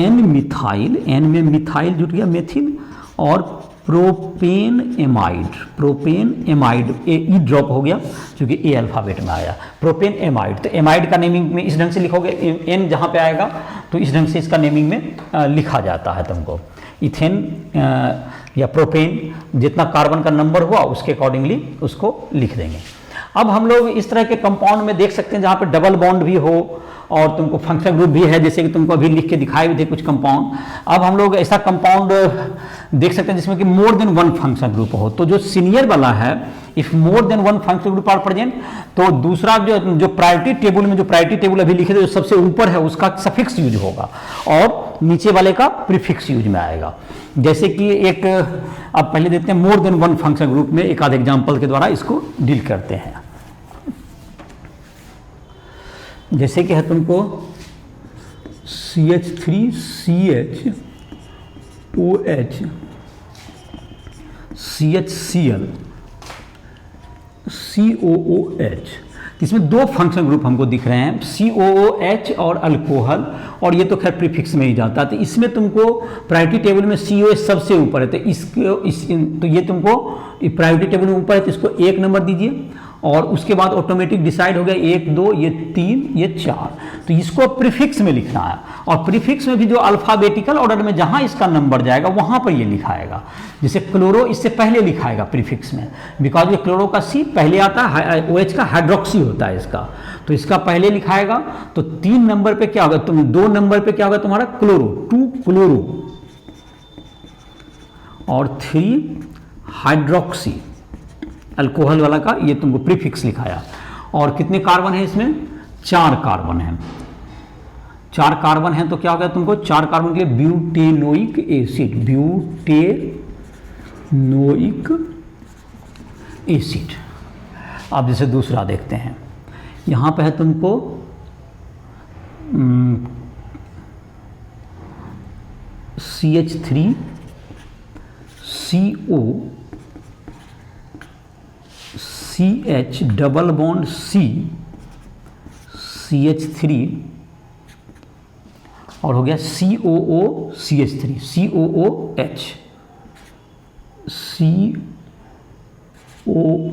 N methyl, N में मिथाइल जुट गया मेथिल, और प्रोपेन एमाइड, E ड्रॉप हो गया क्योंकि A अल्फाबेट में आया, प्रोपेन एमाइड। तो एमाइड का नेमिंग में इस ढंग से लिखोगे, N जहाँ पे आएगा तो इस ढंग से इसका नेमिंग में लिखा जाता है तुमको। इथेन या प्रोपेन, जितना कार्बन का नंबर हुआ उसके अकॉर्डिंगली उसको लिख देंगे। अब हम लोग इस तरह के कंपाउंड में देख सकते हैं जहाँ पे डबल बॉन्ड भी हो और तुमको फंक्शनल ग्रुप भी है, जैसे कि तुमको अभी लिख के दिखाए भी थे कुछ कंपाउंड। अब हम लोग ऐसा कंपाउंड देख सकते हैं जिसमें कि more than one functional group हो। तो जो सीनियर वाला है, if more than one functional group are present, तो दूसरा जो प्रायोरिटी टेबल में, जो प्रायोरिटी टेबल अभी लिखे थे जो सबसे ऊपर है उसका सफिक्स यूज होगा और नीचे वाले का प्रीफिक्स यूज में आएगा। जैसे कि एक, अब पहले देखते हैं मोर देन वन फंक्शनल ग्रुप में एक आध एग्जाम्पल के द्वारा इसको डील करते हैं। जैसे कि है तुमको CH3 CH OH CHCl COOH, इसमें दो फंक्शन ग्रुप हमको दिख रहे हैं, COOH और अल्कोहल, और ये तो खैर प्रीफिक्स में ही जाता है। तो इसमें तुमको प्रायोरिटी टेबल में COH सबसे ऊपर है, तो तो ये तुमको प्रायोरिटी टेबल में ऊपर है, तो इसको 1 नंबर दीजिए। और उसके बाद ऑटोमेटिक डिसाइड हो गया 1 2, ये 3, ये 4, तो इसको प्रीफिक्स में लिखना है। और प्रीफिक्स में भी जो अल्फाबेटिकल ऑर्डर में जहां इसका नंबर जाएगा वहां पर ये लिखाएगा। जैसे क्लोरो इससे पहले लिखाएगा प्रीफिक्स में, बिकॉज ये क्लोरो का C पहले आता है, OH का हाइड्रोक्सी होता है इसका, तो इसका पहले लिखाएगा। तो 3 नंबर पे क्या होगा, 2 नंबर पे क्या होगा तुम्हारा क्लोरो, 2 क्लोरो, और 3 हाइड्रोक्सी, अल्कोहल वाला का ये तुमको प्रीफिक्स लिखाया। और कितने कार्बन है इसमें, 4 कार्बन है। 4 कार्बन है तो क्या हो गया तुमको, 4 कार्बन के लिए ब्यूटेनोइक एसिड, ब्यूटेनोइक एसिड। अब जैसे दूसरा देखते हैं, यहां पे है तुमको CH3 CO CH double bond C CH3 और हो गया COO CH3 COOH COOH।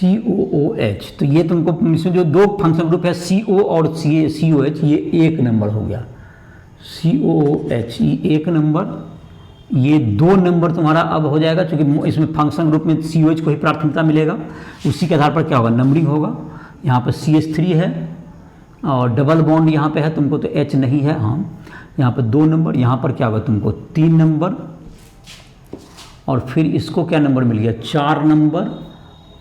COOH, तो ये तुमको इसमें जो दो फंक्शन ग्रुप है CO और COH, ये 1 नंबर हो गया। COOH ये 1 नंबर, ये 2 नंबर तुम्हारा अब हो जाएगा, क्योंकि इसमें फंक्शन ग्रुप में COH को ही प्राथमिकता मिलेगा। उसी के आधार पर क्या होगा, नंबरिंग होगा। यहाँ पर CH3 है और डबल बॉन्ड यहाँ पे है तुमको, तो H नहीं है, हाँ। यहाँ पर 2 नंबर, यहाँ पर क्या होगा तुमको 3 नंबर, और फिर इसको क्या नंबर मिल गया, 4 नंबर,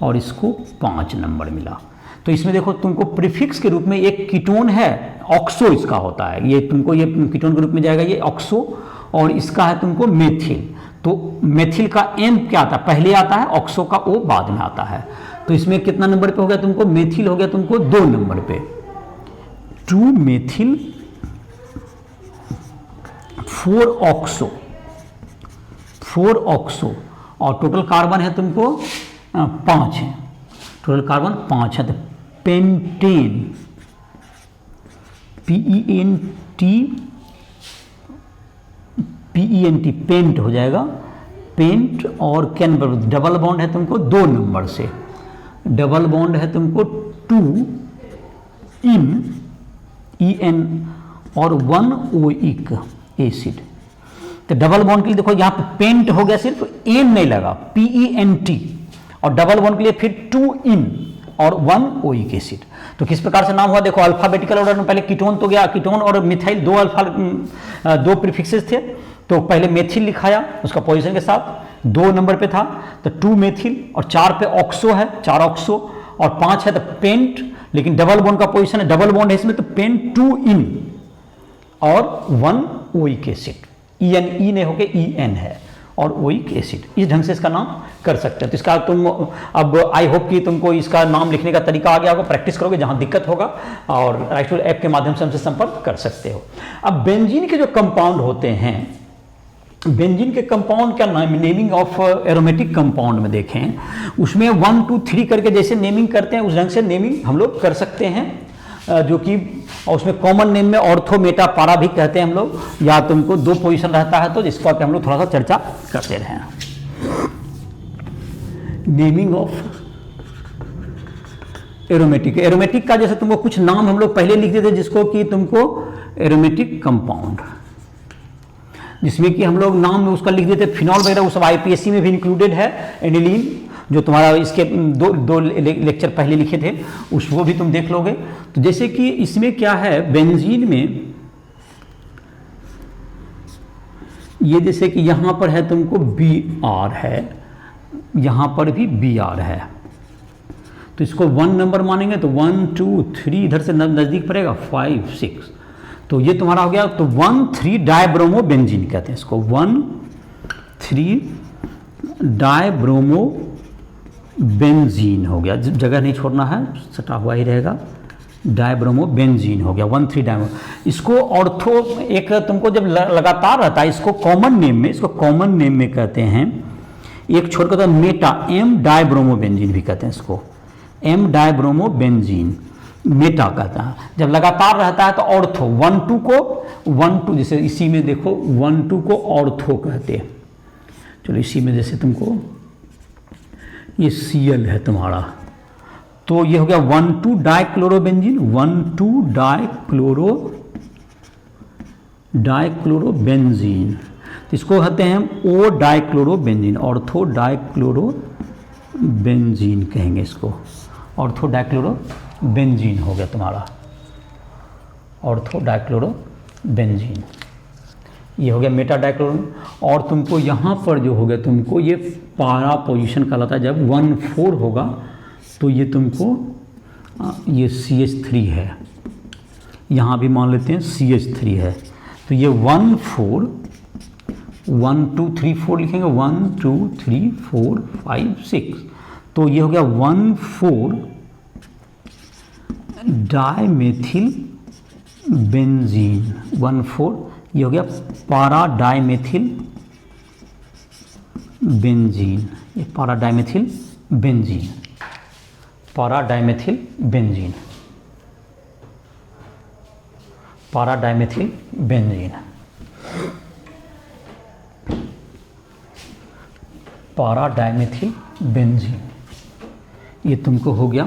और इसको 5 नंबर मिला। तो इसमें देखो तुमको प्रीफिक्स के रूप में एक कीटोन है, ऑक्सो इसका होता है, ये तुमको ये कीटोन के रूप में जाएगा, ये ऑक्सो, और इसका है तुमको मेथिल। तो मेथिल का M क्या आता है, पहले आता है, ऑक्सो का O बाद में आता है। तो इसमें कितना नंबर पे हो गया तुमको, मेथिल हो गया तुमको 2 नंबर पे, 2 मेथिल 4 ऑक्सो, 4 ऑक्सो, और टोटल कार्बन है तुमको 5 है, टोटल कार्बन 5 है। तो पेंटेन, PENT पेंट हो जाएगा, पेंट। और क्या नंबर, डबल बॉन्ड है तुमको 2 नंबर से, डबल बॉन्ड है तुमको 2 इन EN और 1 ओइक एसिड। तो डबल बॉन्ड के लिए देखो यहाँ पे पेंट हो गया, सिर्फ एन नहीं लगा, PENT, और डबल बॉन्ड के लिए फिर 2 इन और 1 ओइक एसिड। तो किस प्रकार से नाम हुआ, देखो अल्फाबेटिकल ऑर्डर में पहले कीटोन तो गया, कीटोन और मिथाइल 2 प्रीफिक्सेस थे। तो पहले मेथिल लिखाया उसका पोजीशन के साथ, 2 नंबर पे था तो 2 मेथिल, और 4 पे ऑक्सो है, 4 ऑक्सो, और 5 है तो पेंट, लेकिन डबल बॉन्ड का पोजीशन है, डबल बॉन्ड है इसमें, तो पेंट 2 इन और 1 ओइक एसिड, EN, E नहीं होके EN है, और ओइक एसिड, इस ढंग से इसका नाम कर सकते हैं। तो इसका तुम अब आई होप कि तुमको इसका नाम लिखने का तरीका आ गया होगा, प्रैक्टिस करोगे, जहां दिक्कत होगा और राइटफुल ऐप के माध्यम से हमसे संपर्क कर सकते हो। अब बेंजीन के जो कंपाउंड होते हैं, बेंजीन के कंपाउंड का नेमिंग ऑफ एरोमेटिक कंपाउंड में देखें, उसमें 1 2 3 करके जैसे नेमिंग करते हैं उस ढंग से नेमिंग हम लोग कर सकते हैं, जो कि उसमें कॉमन नेम में ऑर्थो मेटा पारा भी कहते हैं हम लोग, या तुमको 2 पोजीशन रहता है तो जिसको हम लोग थोड़ा सा चर्चा करते रहे हैं। नेमिंग ऑफ एरोमेटिक, एरोमेटिक का जैसे तुमको कुछ नाम हम लोग पहले लिख देते जिसको कि तुमको एरोमेटिक कंपाउंड, जिसमें कि हम लोग नाम में उसका लिख देते फिनॉल वगैरह, वो सब आईपीएससी में भी इंक्लूडेड है। एनिलीन जो तुम्हारा इसके दो लेक्चर पहले लिखे थे वो भी तुम देख लोगे। तो जैसे कि इसमें क्या है, बेंजीन में ये जैसे कि यहां पर है तुमको Br है, यहां पर भी Br है, तो इसको 1 नंबर मानेंगे तो 1 2 3 इधर से नजदीक पड़ेगा 5 6, तो ये तुम्हारा हो गया। तो 1,3 डायब्रोमो बेंजीन कहते हैं इसको, 1,3 डायब्रोमो बेंजीन हो गया, जगह नहीं छोड़ना है, सटा हुआ ही रहेगा, डायब्रोमो बेंजीन हो गया 1,3 डायब्रोमो। इसको ऑर्थो एक तुमको जब लगातार रहता है, इसको कॉमन नेम में, इसको कॉमन नेम में कहते हैं, एक छोड़कर तो मेटा, एम डायब्रोमो बेंजीन भी कहते हैं इसको, एम डायब्रोमो बेंजीन मेटा कहता है। जब लगातार रहता है तो ऑर्थो 1 2 को 1 2, जैसे इसी में देखो 1 2 को ऑर्थो कहते हैं। चलो इसी में जैसे तुमको ये Cl है तुम्हारा, तो ये हो गया 1 2 डाइक्लोरोबेंजीन, 1 2 डाइक्लोरोबेंजीन, तो इसको कहते हैं ओ डाइक्लोरोबेंजीन, ऑर्थो डाइक्लोरोबेंजीन कहेंगे इसको, ऑर्थो डाइक्लोरोबेंजीन हो गया तुम्हारा, ऑर्थो डाइक्लोरोबेंजीन, ये हो गया मेटा डाइक्लोरो। और तुमको यहाँ पर जो हो गया तुमको ये पारा पोजीशन कहलाता है, जब 1 4 होगा तो ये तुमको ये CH3 है, यहाँ भी मान लेते हैं CH3 है, तो ये 1 4 1 2 3 4 लिखेंगे, 1 2 3 4 5 6, तो ये हो गया 1 4 डाइमेथिल बेंजीन, 1 4 ये हो गया पारा डाइमेथिल बेंजीन, ये पारा डाइमेथिल बेंजीन, पारा डाइमेथिल बेंजीन, पारा डाइमेथिल बेंजीन, पारा डाइमेथिल बेंजीन, ये तुमको हो गया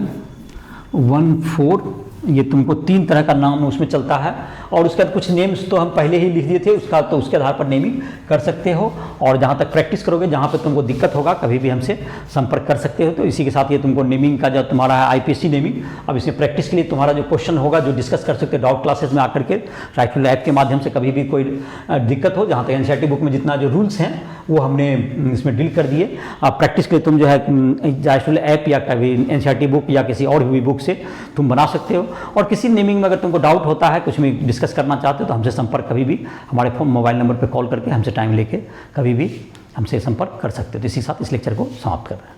1 4, ये तुमको 3 तरह का नाम उसमें चलता है, और उसके बाद कुछ नेम्स तो हम पहले ही लिख दिए थे उसका, तो उसके आधार पर नेमिंग कर सकते हो। और जहाँ तक प्रैक्टिस करोगे, जहाँ पे तुमको दिक्कत होगा, कभी भी हमसे संपर्क कर सकते हो। तो इसी के साथ ये तुमको नेमिंग का जो तुम्हारा है आईपीएससी नेमिंग, अब इसमें प्रैक्टिस के लिए तुम्हारा जो क्वेश्चन होगा, जो डिस्कस कर सकते हो डाउट क्लासेस में आकर के, राइटफुल ऐप के माध्यम से कभी भी कोई दिक्कत हो, जहाँ तक एनसीईआरटी बुक में जितना जो रूल्स हैं वो हमने इसमें डील कर दिए। अब प्रैक्टिस के लिए तुम जो है राइटफुल ऐप या कभी एनसीईआरटी बुक या किसी और भी बुक से तुम बना सकते हो। और किसी नेमिंग में अगर तुमको डाउट होता है, कुछ में डिस्कस करना चाहते हो, तो हमसे संपर्क कभी भी हमारे फोन मोबाइल नंबर पर कॉल करके हमसे टाइम लेके कभी भी हमसे संपर्क कर सकते हो। तो इसी साथ इस लेक्चर को समाप्त कर रहे हैं।